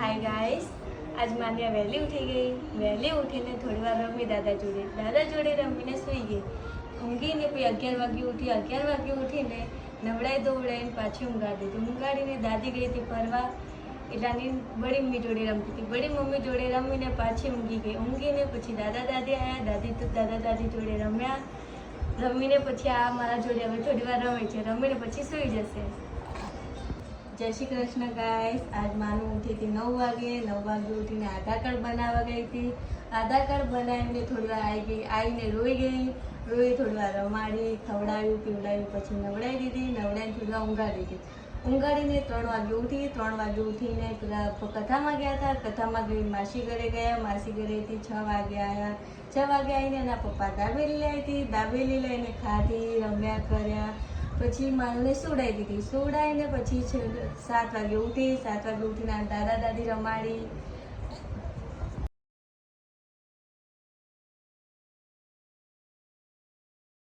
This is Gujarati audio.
हाय गाइस, आज मान्या वहेली उठी गई। वहेली उठीने थोड़ी वार रमी दादा जोड़े रमीने सुई गई। ઊંઘીને પછી 11 વાગે ઉઠી। 11 વાગે ઉઠીને નવડાઈ ધોવડાઈને પાછી ઊંઘાડી દીધી। ઊંઘાડીને દાદી ગઈ હતી ફરવા, એટલાની બડી મમ્મી જોડે રમતી હતી। બડી મમ્મી જોડે રમીને પાછી ઊંઘી ગઈ। ઊંઘીને પછી દાદા દાદી આવ્યા। દાદા દાદી જોડે રમ્યા। રમીને પછી આ મારા જોડે હવે થોડી વાર રમે છે। રમીને પછી સૂઈ જશે। जय श्री कृष्ण गाइस, आज मानू उठी थी 9 वागे। 9 वागे उठीने आधार कार्ड बनावा गई थी। आधार कार्ड बनावीने थोड़ी वार आई गई। आईने रोई गई। रोई थोड़ी वार रमाड़ी, खवड़ाव्યું पीवડાવ્યું, પછી નવડાવી દીધી। નવડાવીને થોડી વાર ઊંઘાડી દીધી। ઊંઘાડીને 3 વાગે ઉઠી। 3 વાગે ઉઠીને પેલા કથામાં ગયા હતા। કથામાં ગઈ માસી ઘરે ગયા। માસી ઘરેથી 6 વાગે આવ્યા। 6 વાગે આવીને એના પપ્પા દાબેલી લાવી હતી। દાબેલી લઈને ખાધી, રમ્યા કર્યા। પછી માનને સુવડાવી દીધી। સુવડાવીને પછી 7 વાગે ઉઠી। 7 વાગે ઉઠીને દાદા દાદી રમાડી।